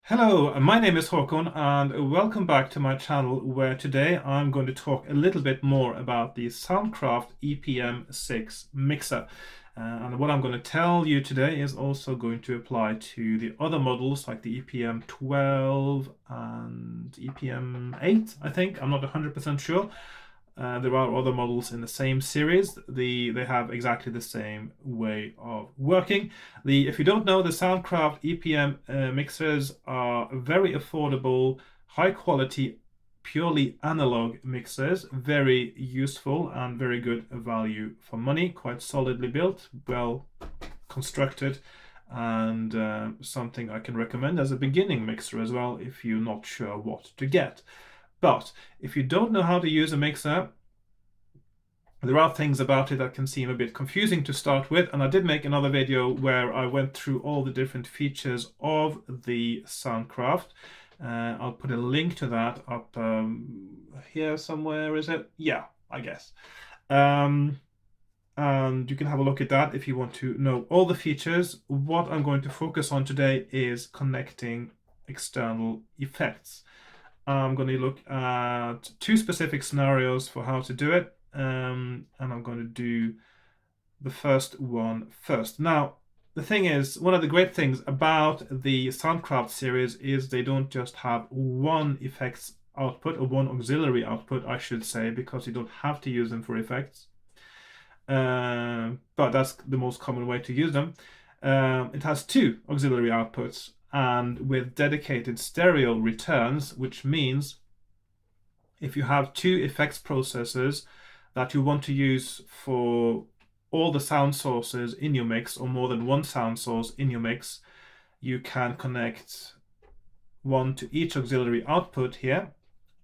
Hello, my name is Hakon and welcome back to my channel where today I'm going to talk a little bit more about the Soundcraft EPM6 mixer. And what I'm going to tell you today is also going to apply to the other models like the EPM12 and EPM8, I think. I'm not 100% sure. There are other models in the same series. They have exactly the same way of working. If you don't know, the Soundcraft EPM mixers are very affordable, high quality, purely analog mixers, very useful and very good value for money, quite solidly built, well constructed, and something I can recommend as a beginning mixer as well if you're not sure what to get. But if you don't know how to use a mixer, there are things about it that can seem a bit confusing to start with, and I did make another video where I went through all the different features of the Soundcraft. I'll put a link to that up here somewhere, is it? Yeah, I guess. And you can have a look at that if you want to know all the features. What I'm going to focus on today is connecting external effects. I'm going to look at two specific scenarios for how to do it, and I'm going to do the first one first. Now, the thing is, one of the great things about the Soundcraft series is they don't just have one effects output, or one auxiliary output, I should say, because you don't have to use them for effects. But that's the most common way to use them. It has two auxiliary outputs, and with dedicated stereo returns, which means if you have two effects processors that you want to use for all the sound sources in your mix, or more than one sound source in your mix, you can connect one to each auxiliary output here,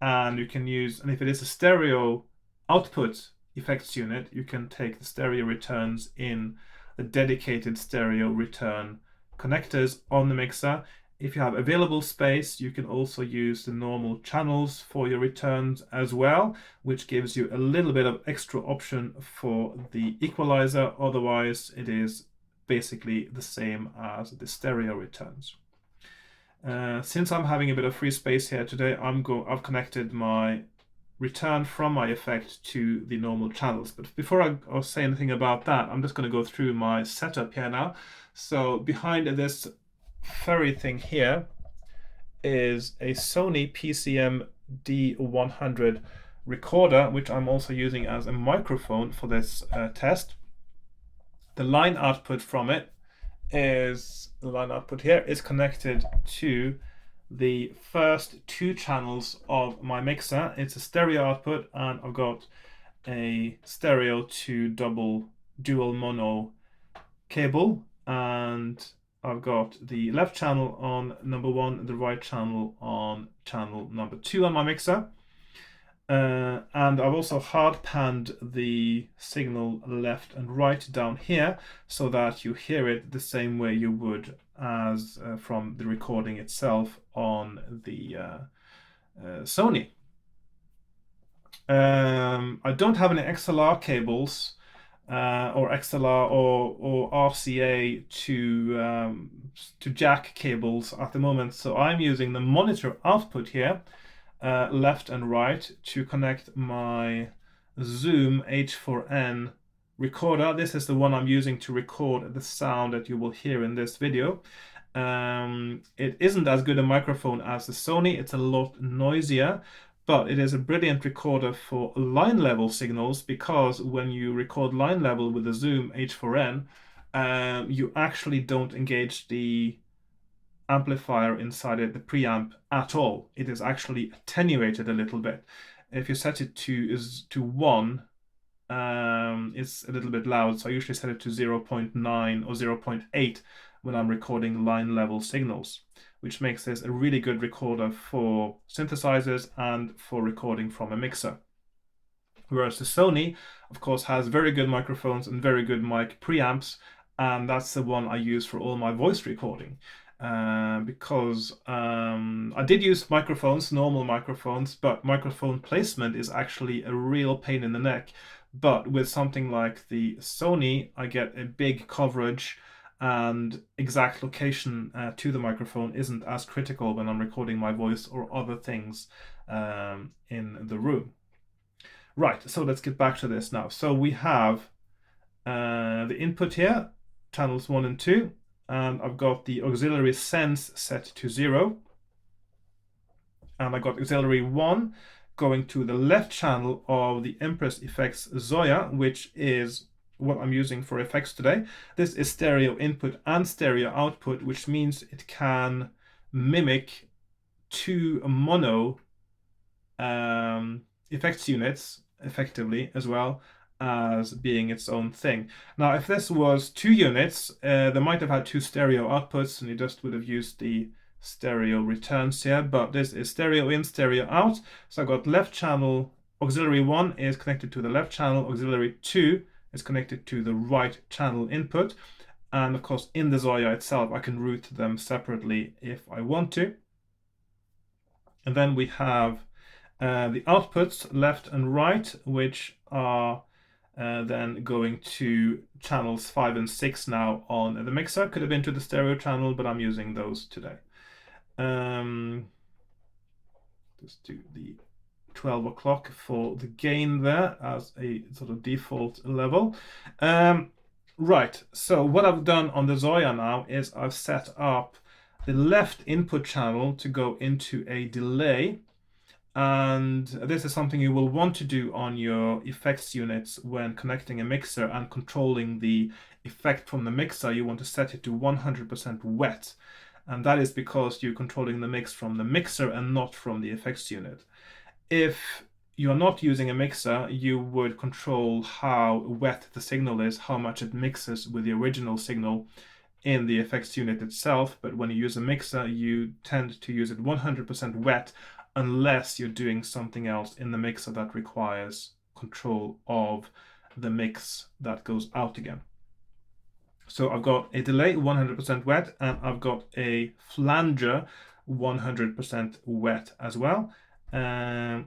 and you can use, and if it is a stereo output effects unit, you can take the stereo returns in the dedicated stereo return connectors on the mixer. If you have available space, you can also use the normal channels for your returns as well, which gives you a little bit of extra option for the equalizer. Otherwise, it is basically the same as the stereo returns. Since I'm having a bit of free space here today, I've connected my return from my effect to the normal channels. But before I say anything about that, I'm just going to go through my setup here now. So behind this furry thing here is a Sony PCM D100 recorder, which I'm also using as a microphone for this test. The line output from it is, the line output here is connected to the first two channels of my mixer. It's a stereo output, and I've got a stereo to dual mono cable, and I've got the left channel on number one and the right channel on channel number two on my mixer. And I've also hard panned the signal left and right down here so that you hear it the same way you would as from the recording itself on the Sony. I don't have any XLR cables or XLR or RCA to jack cables at the moment, so I'm using the monitor output here, left and right, to connect my Zoom H4n recorder. This is the one I'm using to record the sound that you will hear in this video. It isn't as good a microphone as the Sony, it's a lot noisier, but it is a brilliant recorder for line level signals, because when you record line level with the Zoom H4n, you actually don't engage the amplifier inside it, the preamp, at all. It is actually attenuated a little bit. If you set it to 1, it's a little bit loud, so I usually set it to 0.9 or 0.8 when I'm recording line level signals, which makes this a really good recorder for synthesizers and for recording from a mixer. Whereas the Sony, of course, has very good microphones and very good mic preamps, and that's the one I use for all my voice recording. Because I did use microphones, normal microphones, but microphone placement is actually a real pain in the neck. But with something like the Sony, I get a big coverage, and exact location to the microphone isn't as critical when I'm recording my voice or other things in the room. Right, so let's get back to this now. So we have the input here, channels 1 and 2, and I've got the auxiliary sense set to 0. And I got auxiliary 1 going to the left channel of the Empress Effects Zoya, which is what I'm using for effects today. This is stereo input and stereo output, which means it can mimic 2 mono effects units effectively, as well as being its own thing. Now, if this was 2 units, they might have had 2 stereo outputs, and you just would have used the stereo returns here, but this is stereo in, stereo out. So I've got left channel, auxiliary 1 is connected to the left channel, auxiliary 2 is connected to the right channel input. And of course, in the Zoya itself, I can route them separately if I want to. And then we have the outputs left and right, which are then going to channels 5 and 6 now on the mixer. Could have been to the stereo channel, but I'm using those today. Just do the 12 o'clock for the gain there as a sort of default level. Right, so what I've done on the Zoya now is I've set up the left input channel to go into a delay. And this is something you will want to do on your effects units when connecting a mixer and controlling the effect from the mixer. You want to set it to 100% wet. And that is because you're controlling the mix from the mixer and not from the effects unit. If you're not using a mixer, you would control how wet the signal is, how much it mixes with the original signal in the effects unit itself. But when you use a mixer, you tend to use it 100% wet, unless you're doing something else in the mixer that requires control of the mix that goes out again. So I've got a delay 100% wet, and I've got a flanger 100% wet as well. And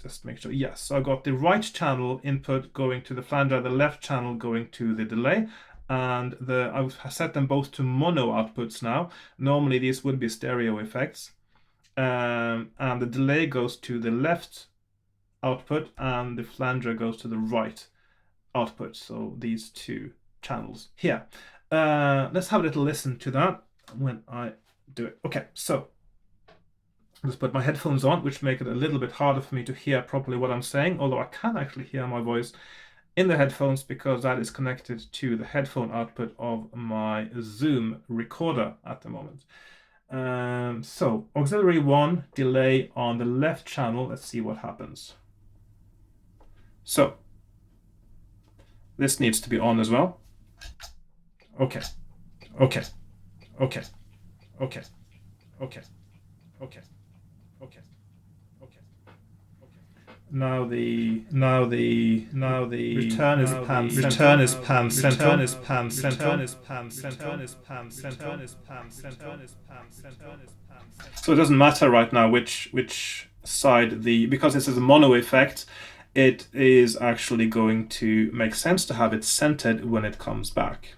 just make sure, yes, so I've got the right channel input going to the flanger, the left channel going to the delay. And I've set them both to mono outputs now. Normally these would be stereo effects. And the delay goes to the left output and the flanger goes to the right output. So these 2 channels here. Let's have a little listen to that when I do it. Okay, so let's put my headphones on, which make it a little bit harder for me to hear properly what I'm saying, although I can actually hear my voice in the headphones because that is connected to the headphone output of my Zoom recorder at the moment. So auxiliary 1 delay on the left channel. Let's see what happens. So this needs to be on as well. Okay, okay, okay, okay, okay, okay, okay. Now the return is pan central. So it doesn't matter right now which side because this is a mono effect, it is actually going to make sense to have it centered when it comes back.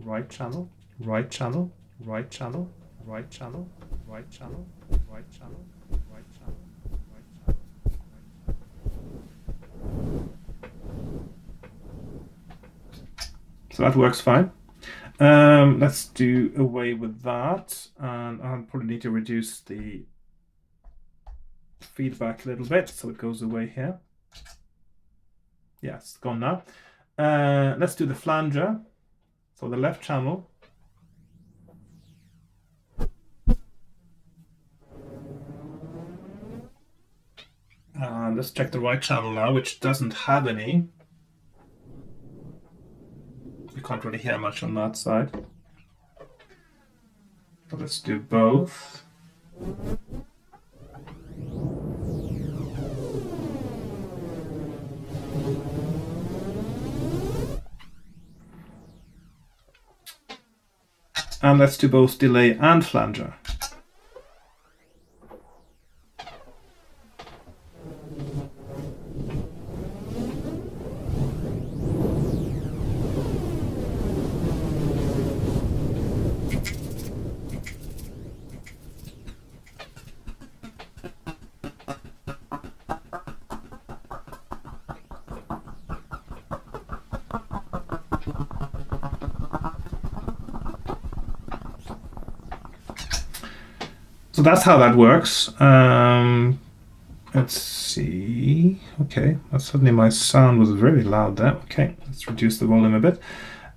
Right channel, right channel, right channel, right channel, right channel, right channel, right channel, right channel, So that works fine. Let's do away with that, and I'll probably need to reduce the feedback a little bit so it goes away here. Yeah, it's gone now. Let's do the flanger, so the left channel. And let's check the right channel now, which doesn't have any. You can't really hear much on that side. But let's do both. And let's do both delay and flanger. So that's how that works. Let's see. Okay, suddenly my sound was very loud there. Okay, let's reduce the volume a bit.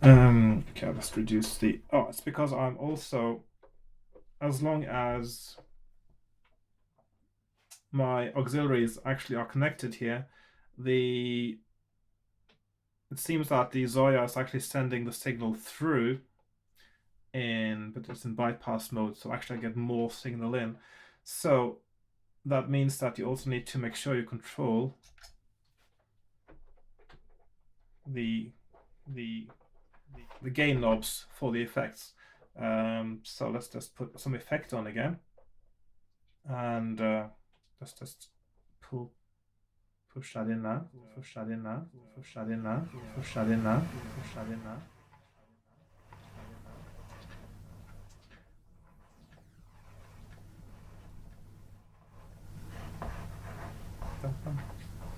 Okay, let's reduce the. Oh, it's because I'm also, as long as my auxiliaries actually are connected here, it seems that the Zoya is actually sending the signal through but it's in bypass mode, so actually I get more signal in. So that means that you also need to make sure you control the gain knobs for the effects. So let's just put some effect on again, and let's just push that in now, push that in now, push that in now, push that in now, push that in now.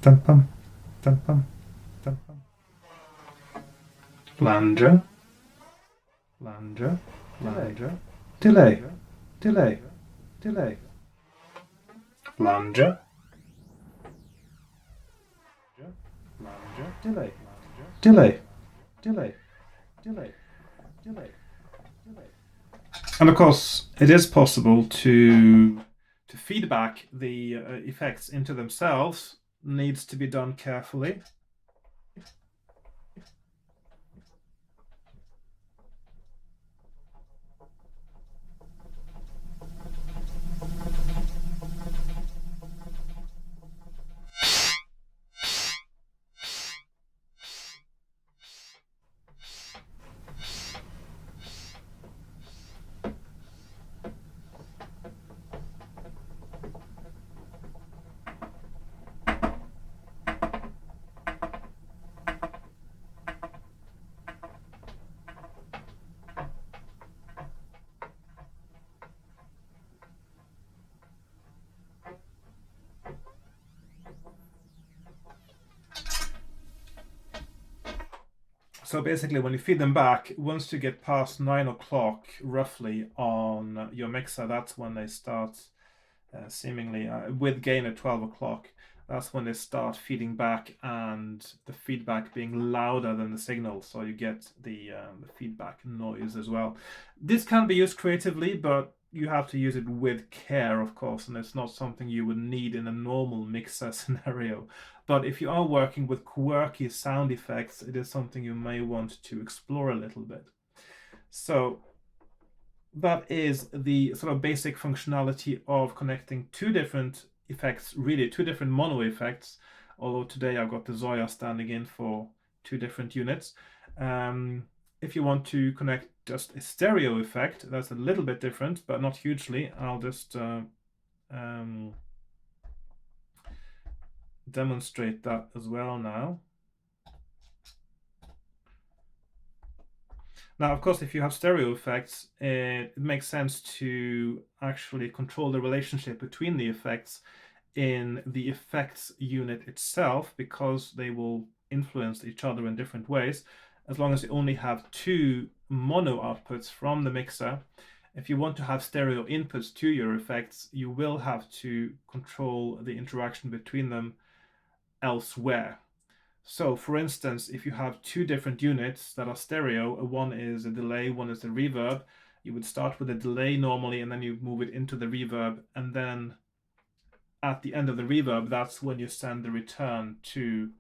Dum pum, dum pum, dum pum. Flanger, flanger, flanger, delay, delay, delay, flanger, flanger, delay, delay, delay, delay, delay, delay. And of course, it is possible to feedback the effects into themselves. Needs to be done carefully. So basically, when you feed them back, once you get past 9 o'clock roughly on your mixer, that's when they start seemingly with gain at 12 o'clock. That's when they start feeding back, and the feedback being louder than the signal, so you get the feedback noise as well. This can be used creatively, but you have to use it with care, of course, and it's not something you would need in a normal mixer scenario. But if you are working with quirky sound effects, it is something you may want to explore a little bit. So that is the sort of basic functionality of connecting two different effects, really two different mono effects, although today I've got the Zoya standing in for two different units. If you want to connect just a stereo effect, that's a little bit different, but not hugely. I'll just demonstrate that as well now. Now, of course, if you have stereo effects, it makes sense to actually control the relationship between the effects in the effects unit itself, because they will influence each other in different ways. As long as you only have two mono outputs from the mixer, if you want to have stereo inputs to your effects, you will have to control the interaction between them elsewhere. So for instance, if you have two different units that are stereo, one is a delay, one is a reverb, you would start with a delay normally, and then you move it into the reverb, and then at the end of the reverb, that's when you send the return to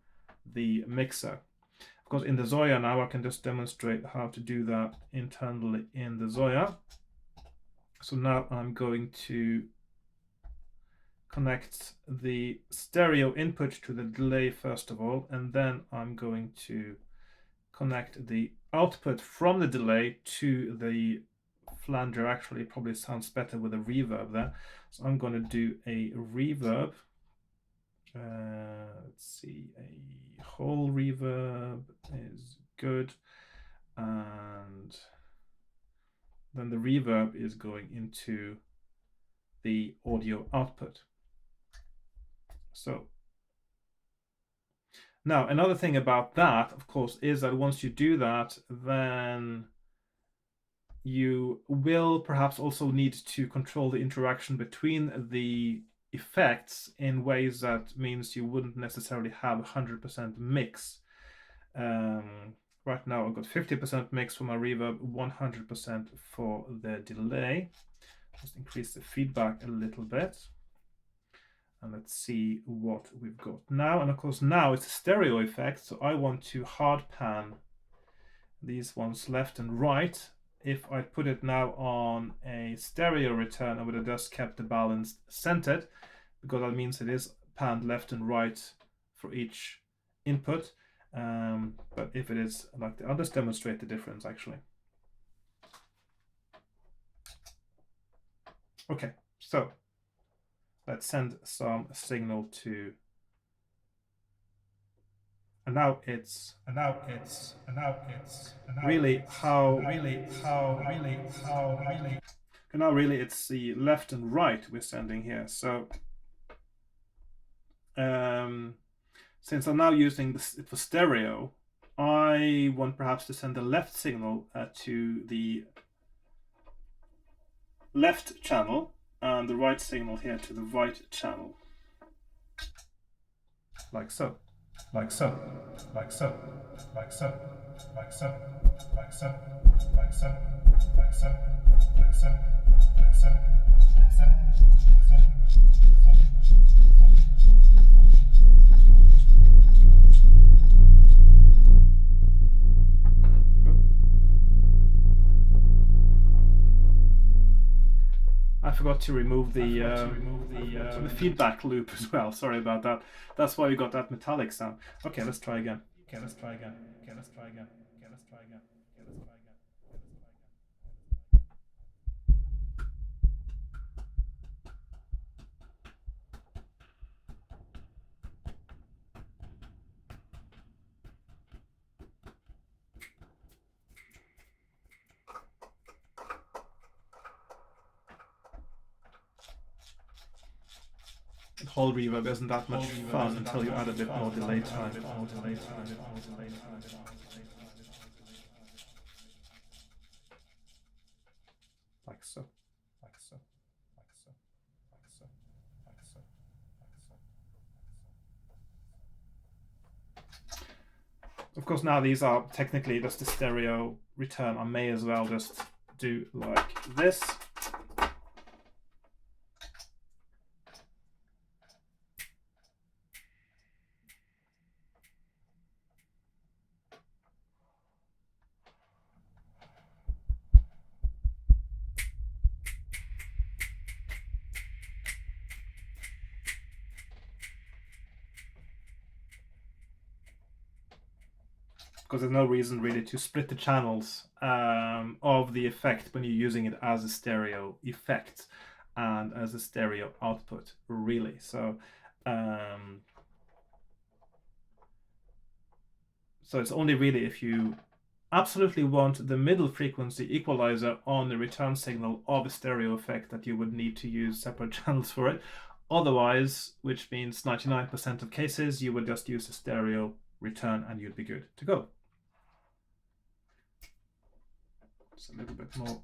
the mixer. Of course, in the Zoya now, I can just demonstrate how to do that internally in the Zoya. So now I'm going to connect the stereo input to the delay first of all, and then I'm going to connect the output from the delay to the flanger. Actually, it probably sounds better with a reverb there. So I'm going to do a reverb. Let's see, a whole reverb is good, and then the reverb is going into the audio output. So now another thing about that, of course, is that once you do that, then you will perhaps also need to control the interaction between the effects in ways that means you wouldn't necessarily have 100% mix. Right now I've got 50% mix for my reverb, 100% for the delay. Just increase the feedback a little bit. And let's see what we've got now. And of course now it's a stereo effect, so I want to hard pan these ones left and right. If I put it now on a stereo return, I would have just kept the balance centered, because that means it is panned left and right for each input. But if it is like I'll just demonstrate the difference actually. Okay, so let's send some signal to, and now it's really how and now really it's the left and right we're sending here. So since I'm now using this for stereo, I want perhaps to send the left signal to the left channel and the right signal here to the right channel, like so, like so, like so, like so, like so, like so, like so, like so, like so, like so. I forgot to remove the feedback loop as well. Sorry about that. That's why we got that metallic sound. Okay, let's try again. Okay, let's try again. Okay, let's try again. Okay, let's try again. Okay, let's try again. The whole reverb isn't that much fun until you add a bit more delay time. Like so, like so, like so, like so, like so, like so. Of course, now these are technically just a stereo return. I may as well just do like this. Because there's no reason really to split the channels of the effect when you're using it as a stereo effect and as a stereo output, really. So so it's only really if you absolutely want the middle frequency equalizer on the return signal of a stereo effect that you would need to use separate channels for it. Otherwise, which means 99% of cases, you would just use a stereo return and you'd be good to go. Just a little bit more.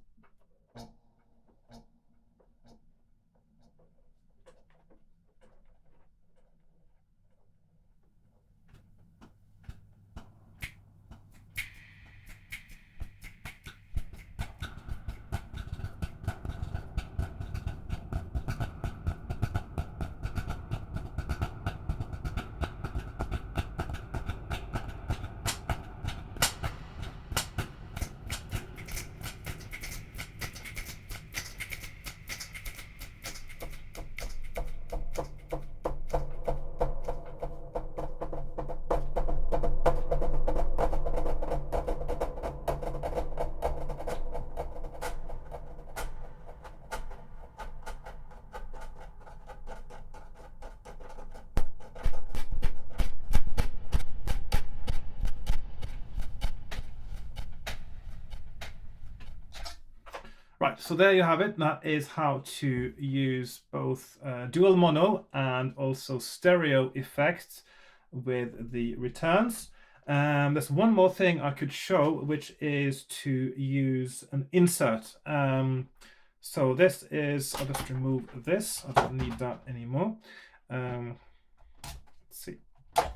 Right, so there you have it. That is how to use both dual mono and also stereo effects with the returns. There's one more thing I could show, which is to use an insert. So this is, I'll just remove this. I don't need that anymore. Let's see. Just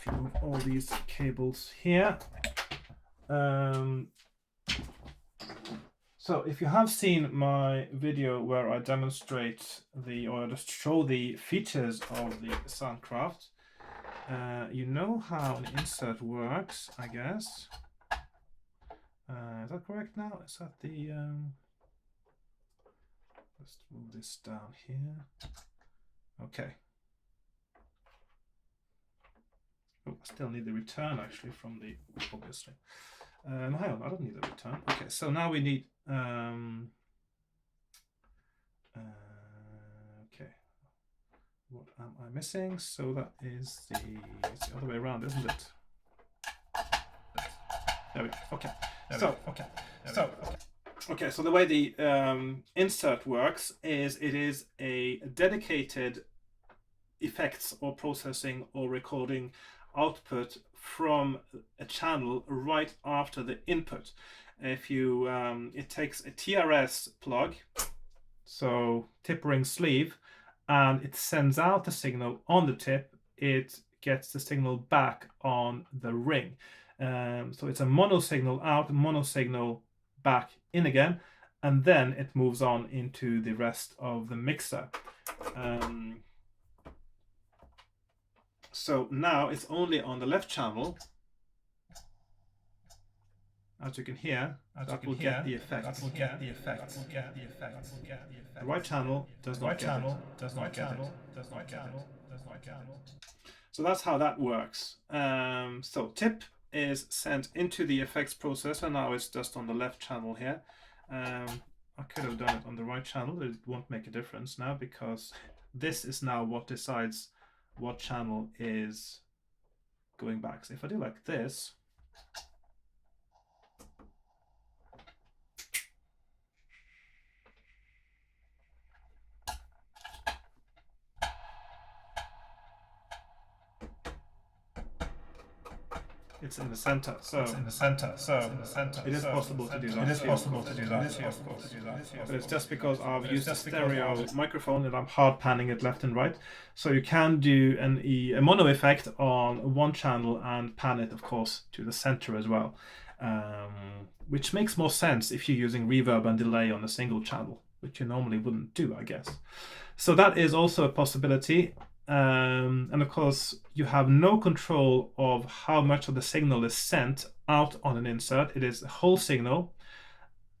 remove all these cables here. So if you have seen my video where I demonstrate or just show the features of the Soundcraft, you know how an insert works, I guess. Is that correct now? Is that the... let's move this down here. Okay. Oh, I still need the return actually from the, obviously. No, hang on, I don't need the return. Okay, so now we need... okay. What am I missing? So that is it's the other way around, isn't it? There we go. Okay. So the way the insert works is it is a dedicated effects or processing or recording output from a channel right after the input. If you it takes a TRS plug, so tip ring sleeve, and it sends out the signal on the tip. It gets the signal back on the ring. So it's a mono signal out, mono signal back in again, and then it moves on into the rest of the mixer. So now it's only on the left channel. As you can hear, that will get the effect. The right channel does not get it. So that's how that works. So tip is sent into the effects processor. Now it's just on the left channel here. I could have done it on the right channel, but it won't make a difference now because this is now what decides what channel is going back. So if I do like this, it's in the center. So it is possible to do that. But it's just because I've used a stereo microphone and I'm hard panning it left and right. So you can do a mono effect on one channel and pan it, of course, to the center as well, which makes more sense if you're using reverb and delay on a single channel, which you normally wouldn't do, I guess. So that is also a possibility. And of course, you have no control of how much of the signal is sent out on an insert. It is the whole signal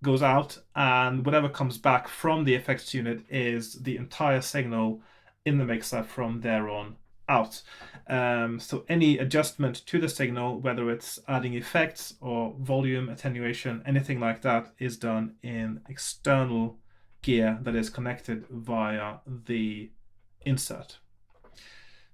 goes out, and whatever comes back from the effects unit is the entire signal in the mixer from there on out. So any adjustment to the signal, whether it's adding effects or volume, attenuation, anything like that, is done in external gear that is connected via the insert.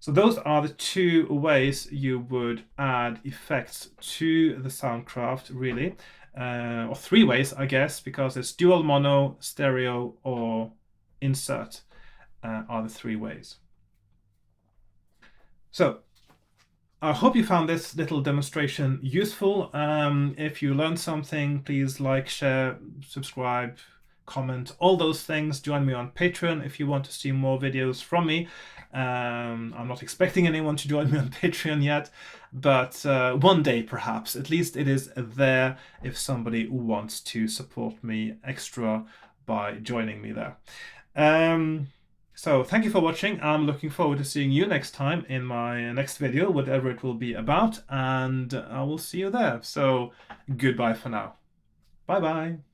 So those are the two ways you would add effects to the Soundcraft, really. Or three ways, I guess, because it's dual mono, stereo, or insert are the three ways. So I hope you found this little demonstration useful. If you learned something, please like, share, subscribe, comment, all those things. Join me on Patreon if you want to see more videos from me. I'm not expecting anyone to join me on Patreon yet, but one day perhaps. At least it is there if somebody wants to support me extra by joining me there. So thank you for watching. I'm looking forward to seeing you next time in my next video, whatever it will be about, and I will see you there. So goodbye for now. Bye bye.